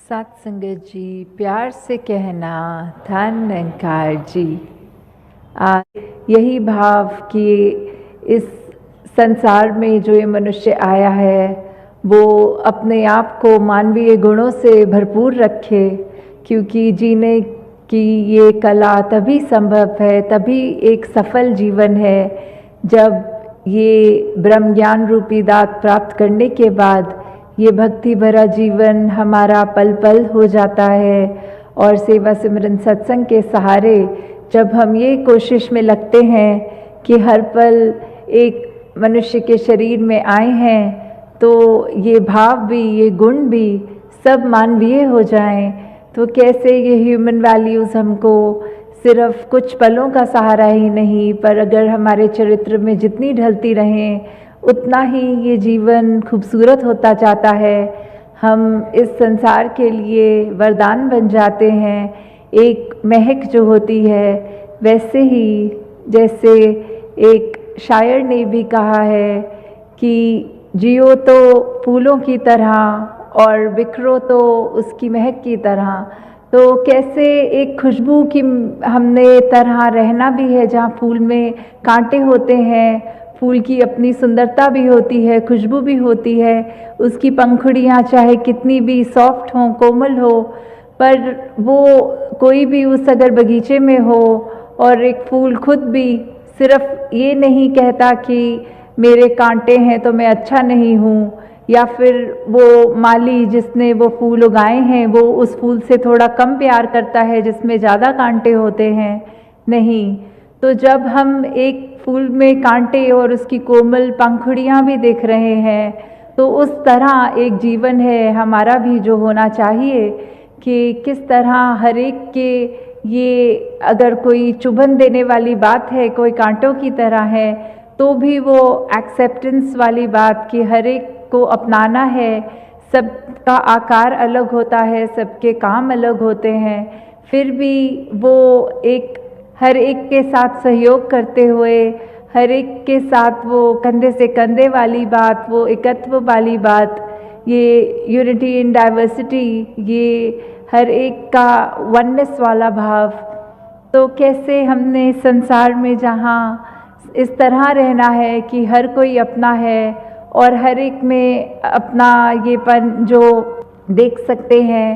सत्संगत जी, प्यार से कहना धन निरंकार जी। यही भाव कि इस संसार में जो ये मनुष्य आया है वो अपने आप को मानवीय गुणों से भरपूर रखे, क्योंकि जीने की ये कला तभी संभव है, तभी एक सफल जीवन है जब ये ब्रह्म ज्ञान रूपी दात प्राप्त करने के बाद ये भक्ति भरा जीवन हमारा पल पल हो जाता है। और सेवा सिमरन सत्संग के सहारे जब हम ये कोशिश में लगते हैं कि हर पल एक मनुष्य के शरीर में आए हैं तो ये भाव भी, ये गुण भी सब मानवीय हो जाएं, तो कैसे ये ह्यूमन वैल्यूज़ हमको सिर्फ कुछ पलों का सहारा ही नहीं, पर अगर हमारे चरित्र में जितनी ढलती रहें उतना ही ये जीवन खूबसूरत होता जाता है। हम इस संसार के लिए वरदान बन जाते हैं। एक महक जो होती है, वैसे ही जैसे एक शायर ने भी कहा है कि जियो तो फूलों की तरह और बिखरो तो उसकी महक की तरह। तो कैसे एक खुशबू की हमने तरह रहना भी है, जहाँ फूल में कांटे होते हैं, फूल की अपनी सुंदरता भी होती है, खुशबू भी होती है, उसकी पंखुड़ियाँ चाहे कितनी भी सॉफ्ट हों, कोमल हो, पर वो कोई भी उस अगर बगीचे में हो और एक फूल खुद भी सिर्फ ये नहीं कहता कि मेरे कांटे हैं तो मैं अच्छा नहीं हूँ, या फिर वो माली जिसने वो फूल उगाए हैं वो उस फूल से थोड़ा कम प्यार करता है जिसमें ज़्यादा कांटे होते हैं, नहीं। तो जब हम एक फूल में कांटे और उसकी कोमल पंखुड़ियाँ भी देख रहे हैं, तो उस तरह एक जीवन है हमारा भी जो होना चाहिए कि किस तरह हर एक के ये अगर कोई चुभन देने वाली बात है, कोई कांटों की तरह है, तो भी वो एक्सेप्टेंस वाली बात कि हर एक को अपनाना है। सबका आकार अलग होता है, सबके काम अलग होते हैं, फिर भी वो एक हर एक के साथ सहयोग करते हुए, हर एक के साथ वो कंधे से कंधे वाली बात, वो एकत्व वाली बात, ये यूनिटी इन डाइवर्सिटी, ये हर एक का वननेस वाला भाव। तो कैसे हमने संसार में जहाँ इस तरह रहना है कि हर कोई अपना है और हर एक में अपना ये पन जो देख सकते हैं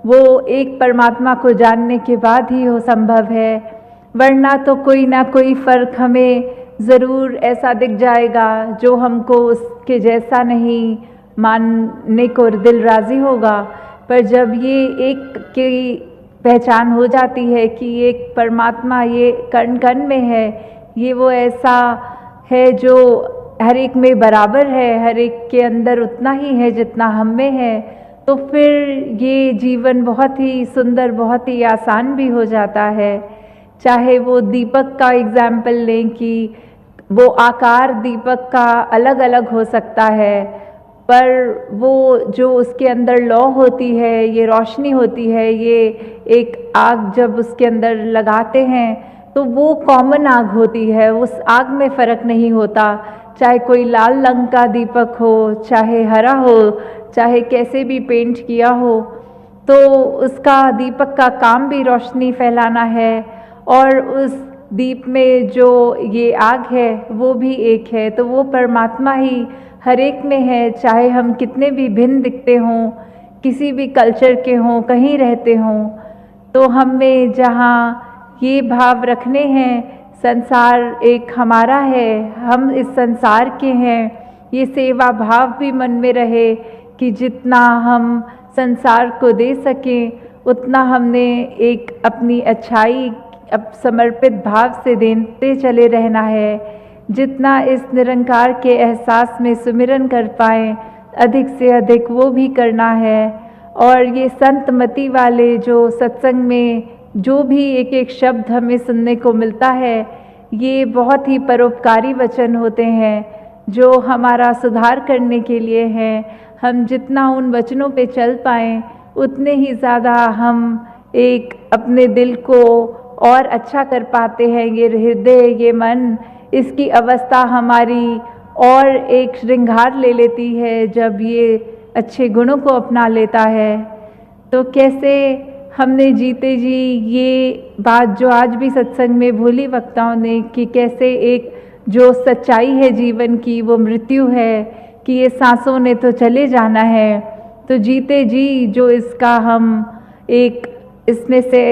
वो एक परमात्मा को जानने के बाद ही हो संभव है, वरना तो कोई ना कोई फ़र्क हमें ज़रूर ऐसा दिख जाएगा जो हमको उसके जैसा नहीं मानने को दिल राज़ी होगा। पर जब ये एक की पहचान हो जाती है कि एक परमात्मा ये कण कण में है, ये वो ऐसा है जो हर एक में बराबर है, हर एक के अंदर उतना ही है जितना हम में है, तो फिर ये जीवन बहुत ही सुंदर, बहुत ही आसान भी हो जाता है। चाहे वो दीपक का एग्जाम्पल लें कि वो आकार दीपक का अलग अलग हो सकता है, पर वो जो उसके अंदर लौ होती है, ये रोशनी होती है, ये एक आग जब उसके अंदर लगाते हैं तो वो कॉमन आग होती है, उस आग में फ़र्क नहीं होता। चाहे कोई लाल रंग का दीपक हो, चाहे हरा हो, चाहे कैसे भी पेंट किया हो, तो उसका दीपक का काम भी रोशनी फैलाना है, और उस दीप में जो ये आग है वो भी एक है। तो वो परमात्मा ही हर एक में है, चाहे हम कितने भी भिन्न दिखते हों, किसी भी कल्चर के हों, कहीं रहते हों, तो हम में जहाँ ये भाव रखने हैं संसार एक हमारा है, हम इस संसार के हैं, ये सेवा भाव भी मन में रहे कि जितना हम संसार को दे सकें उतना हमने एक अपनी अच्छाई अब समर्पित भाव से देते चले रहना है। जितना इस निरंकार के एहसास में सुमिरन कर पाएँ अधिक से अधिक वो भी करना है। और ये संत मति वाले जो सत्संग में जो भी एक एक शब्द हमें सुनने को मिलता है, ये बहुत ही परोपकारी वचन होते हैं जो हमारा सुधार करने के लिए हैं। हम जितना उन वचनों पे चल पाएँ उतने ही ज़्यादा हम एक अपने दिल को और अच्छा कर पाते हैं। ये हृदय, ये मन, इसकी अवस्था हमारी और एक श्रृंगार ले लेती है जब ये अच्छे गुणों को अपना लेता है। तो कैसे हमने जीते जी ये बात जो आज भी सत्संग में भोली वक्ताओं ने कि कैसे एक जो सच्चाई है जीवन की वो मृत्यु है, कि ये सांसों ने तो चले जाना है, तो जीते जी जो इसका हम एक इसमें से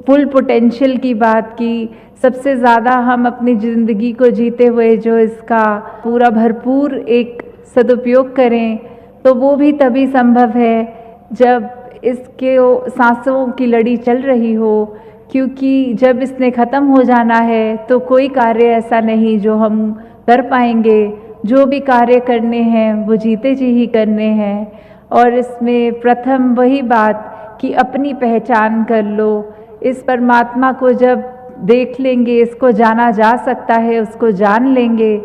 फुल पोटेंशियल की बात की, सबसे ज़्यादा हम अपनी ज़िंदगी को जीते हुए जो इसका पूरा भरपूर एक सदुपयोग करें, तो वो भी तभी संभव है जब इसके सांसों की लड़ी चल रही हो। क्योंकि जब इसने ख़त्म हो जाना है तो कोई कार्य ऐसा नहीं जो हम कर पाएंगे। जो भी कार्य करने हैं वो जीते जी ही करने हैं। और इसमें प्रथम वही बात कि अपनी पहचान कर लो। इस परमात्मा को जब देख लेंगे, इसको जाना जा सकता है, उसको जान लेंगे,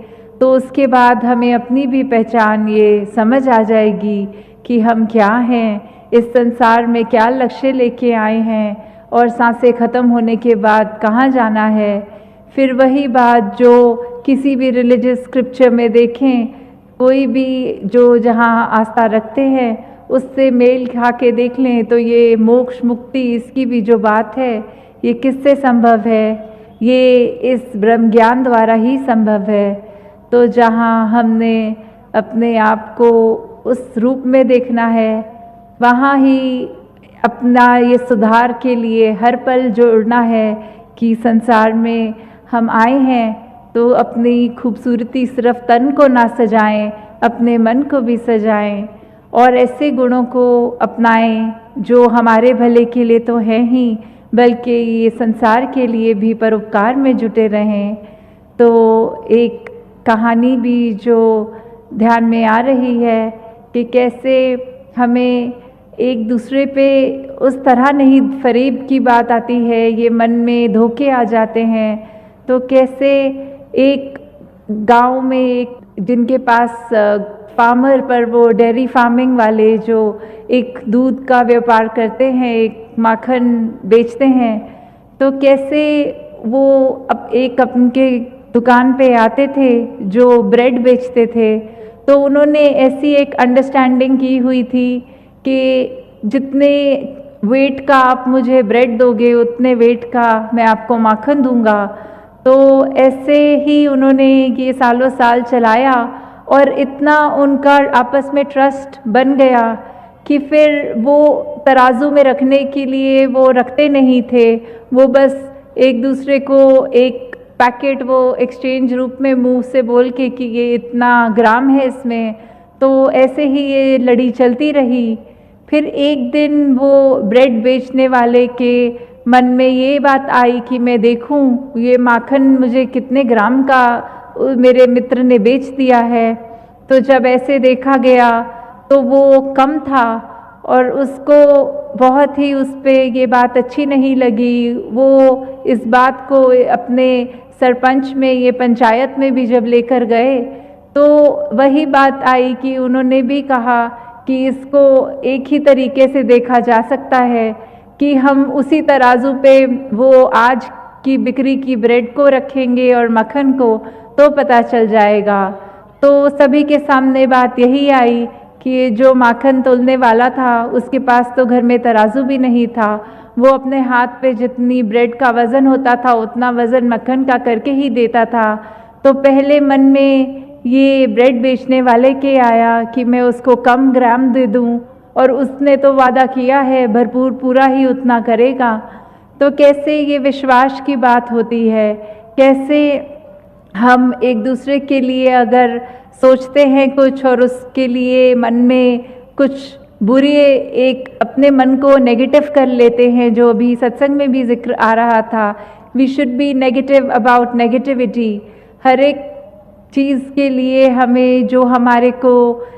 तो उसके बाद हमें अपनी भी पहचान ये समझ आ जाएगी कि हम क्या हैं, इस संसार में क्या लक्ष्य लेके आए हैं और सांसें ख़त्म होने के बाद कहाँ जाना है। फिर वही बात जो किसी भी रिलीजियस स्क्रिप्चर में देखें, कोई भी जो जहाँ आस्था रखते हैं उससे मेल खा के देख लें, तो ये मोक्ष मुक्ति इसकी भी जो बात है ये किससे संभव है, ये इस ब्रह्म ज्ञान द्वारा ही संभव है। तो जहाँ हमने अपने आप को उस रूप में देखना है, वहाँ ही अपना ये सुधार के लिए हर पल जोड़ना है कि संसार में हम आए हैं तो अपनी खूबसूरती सिर्फ तन को ना सजाएं, अपने मन को भी सजाएं और ऐसे गुणों को अपनाएं जो हमारे भले के लिए तो है ही, बल्कि ये संसार के लिए भी परोपकार में जुटे रहें। तो एक कहानी भी जो ध्यान में आ रही है कि कैसे हमें एक दूसरे पे उस तरह नहीं फरेब की बात आती है, ये मन में धोखे आ जाते हैं। तो कैसे एक गांव में एक जिनके पास फार्मर पर वो डेयरी फार्मिंग वाले जो एक दूध का व्यापार करते हैं, एक माखन बेचते हैं, तो कैसे वो एक अपने दुकान पे आते थे जो ब्रेड बेचते थे, तो उन्होंने ऐसी एक अंडरस्टैंडिंग की हुई थी कि जितने वेट का आप मुझे ब्रेड दोगे उतने वेट का मैं आपको माखन दूंगा। तो ऐसे ही उन्होंने ये सालों साल चलाया और इतना उनका आपस में ट्रस्ट बन गया कि फिर वो तराजू में रखने के लिए वो रखते नहीं थे, वो बस एक दूसरे को एक पैकेट वो एक्सचेंज रूप में मुंह से बोल के कि ये इतना ग्राम है इसमें, तो ऐसे ही ये लड़ी चलती रही। फिर एक दिन वो ब्रेड बेचने वाले के मन में ये बात आई कि मैं देखूं ये माखन मुझे कितने ग्राम का मेरे मित्र ने बेच दिया है। तो जब ऐसे देखा गया तो वो कम था और उसको बहुत ही उस पे ये बात अच्छी नहीं लगी। वो इस बात को अपने सरपंच में, ये पंचायत में भी जब लेकर गए तो वही बात आई कि उन्होंने भी कहा कि इसको एक ही तरीके से देखा जा सकता है कि हम उसी तराजू पे वो आज की बिक्री की ब्रेड को रखेंगे और मक्खन को, तो पता चल जाएगा। तो सभी के सामने बात यही आई कि जो माखन तोलने वाला था उसके पास तो घर में तराजू भी नहीं था, वो अपने हाथ पे जितनी ब्रेड का वज़न होता था उतना वज़न मक्खन का करके ही देता था। तो पहले मन में ये ब्रेड बेचने वाले के आया कि मैं उसको कम ग्राम दे दूं और उसने तो वादा किया है भरपूर पूरा ही उतना करेगा। तो कैसे ये विश्वास की बात होती है, कैसे हम एक दूसरे के लिए अगर सोचते हैं कुछ और उसके लिए मन में कुछ बुरी एक अपने मन को नेगेटिव कर लेते हैं, जो अभी सत्संग में भी जिक्र आ रहा था, we should be negative about negativity. हर एक चीज़ के लिए हमें जो हमारे को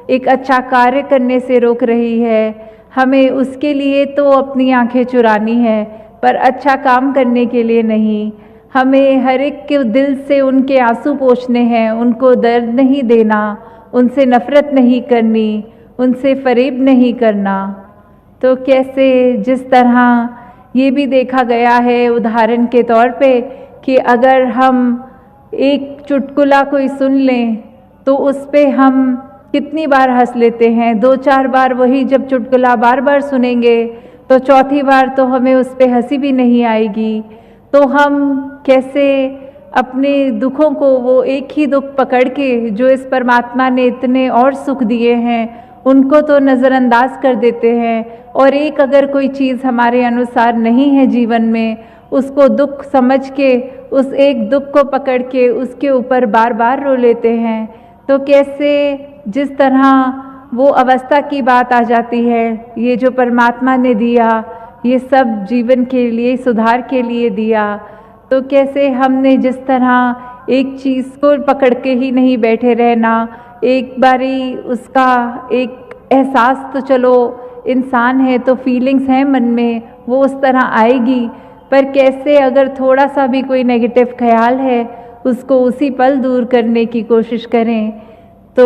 एक अच्छा कार्य करने से रोक रही है, हमें उसके लिए तो अपनी आंखें चुरानी है पर अच्छा काम करने के लिए नहीं। हमें हर एक के दिल से उनके आंसू पोंछने हैं, उनको दर्द नहीं देना, उनसे नफ़रत नहीं करनी, उनसे फरेब नहीं करना। तो कैसे जिस तरह ये भी देखा गया है उदाहरण के तौर पे कि अगर हम एक चुटकुला कोई सुन लें तो उस पे हम कितनी बार हंस लेते हैं, 2-4 बार वही जब चुटकुला बार बार सुनेंगे तो चौथी बार तो हमें उस पर हंसी भी नहीं आएगी। तो हम कैसे अपने दुखों को, वो एक ही दुख पकड़ के जो इस परमात्मा ने इतने और सुख दिए हैं उनको तो नज़रअंदाज कर देते हैं, और एक अगर कोई चीज़ हमारे अनुसार नहीं है जीवन में, उसको दुख समझ के उस एक दुख को पकड़ के उसके ऊपर बार बार रो लेते हैं। तो कैसे जिस तरह वो अवस्था की बात आ जाती है, ये जो परमात्मा ने दिया ये सब जीवन के लिए, सुधार के लिए दिया, तो कैसे हमने जिस तरह एक चीज़ को पकड़ के ही नहीं बैठे रहना, एक बारी उसका एक एहसास, तो चलो इंसान है तो फीलिंग्स हैं मन में, वो उस तरह आएगी, पर कैसे अगर थोड़ा सा भी कोई नेगेटिव ख्याल है उसको उसी पल दूर करने की कोशिश करें। तो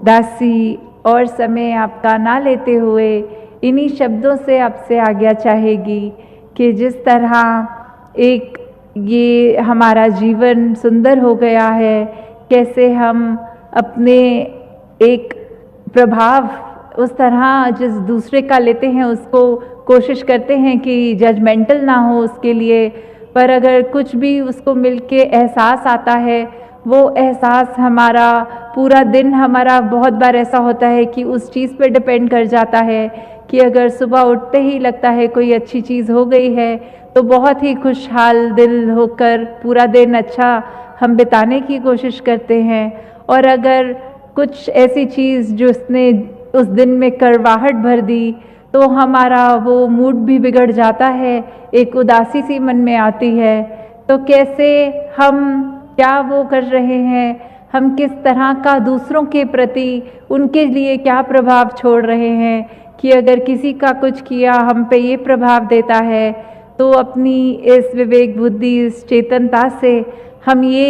दासी और समय आपका ना लेते हुए इन्हीं शब्दों से आपसे आज्ञा चाहेगी कि जिस तरह एक ये हमारा जीवन सुंदर हो गया है, कैसे हम अपने एक प्रभाव उस तरह जिस दूसरे का लेते हैं उसको कोशिश करते हैं कि जजमेंटल ना हो उसके लिए, पर अगर कुछ भी उसको मिलके एहसास आता है, वो एहसास हमारा पूरा दिन, हमारा बहुत बार ऐसा होता है कि उस चीज़ पे डिपेंड कर जाता है कि अगर सुबह उठते ही लगता है कोई अच्छी चीज़ हो गई है तो बहुत ही खुशहाल दिल होकर पूरा दिन अच्छा हम बिताने की कोशिश करते हैं, और अगर कुछ ऐसी चीज़ जो उसने उस दिन में करवाहट भर दी तो हमारा वो मूड भी बिगड़ जाता है, एक उदासी सी मन में आती है। तो कैसे हम क्या वो कर रहे हैं, हम किस तरह का दूसरों के प्रति उनके लिए क्या प्रभाव छोड़ रहे हैं कि अगर किसी का कुछ किया हम पे ये प्रभाव देता है, तो अपनी इस विवेक बुद्धि, इस चेतनता से हम ये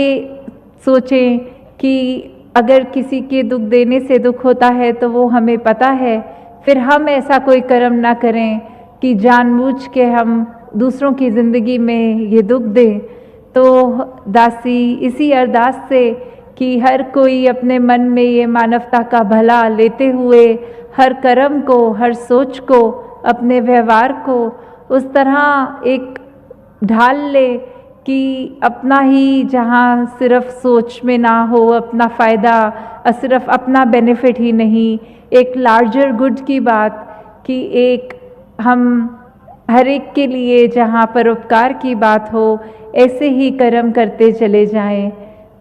सोचें कि अगर किसी के दुख देने से दुख होता है तो वो हमें पता है, फिर हम ऐसा कोई कर्म ना करें कि जानबूझ के हम दूसरों की ज़िंदगी में ये दुख दें। तो दासी इसी अरदास से कि हर कोई अपने मन में ये मानवता का भला लेते हुए हर कर्म को, हर सोच को, अपने व्यवहार को उस तरह एक ढाल ले कि अपना ही, जहाँ सिर्फ सोच में ना हो अपना फ़ायदा, सिर्फ अपना बेनिफिट ही नहीं, एक लार्जर गुड की बात, कि एक हम हर एक के लिए जहाँ परोपकार की बात हो ऐसे ही कर्म करते चले जाएं।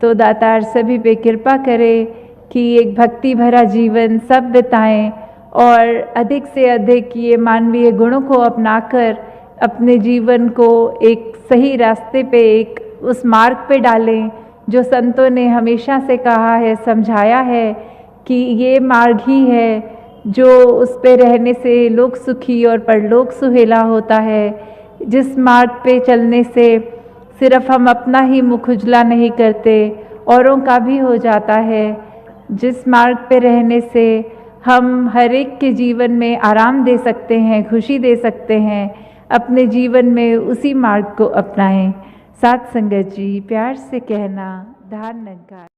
तो दातार सभी पे कृपा करे कि एक भक्ति भरा जीवन सब बिताएं और अधिक से अधिक ये मानवीय गुणों को अपनाकर अपने जीवन को एक सही रास्ते पे, एक उस मार्ग पे डालें जो संतों ने हमेशा से कहा है, समझाया है कि ये मार्ग ही है जो उस पे रहने से लोक सुखी और परलोक सुहेला होता है। जिस मार्ग पे चलने से सिर्फ हम अपना ही मुख उजला नहीं करते, औरों का भी हो जाता है। जिस मार्ग पे रहने से हम हर एक के जीवन में आराम दे सकते हैं, खुशी दे सकते हैं, अपने जीवन में उसी मार्ग को अपनाएं। साथ संगत जी प्यार से कहना, धार नकार।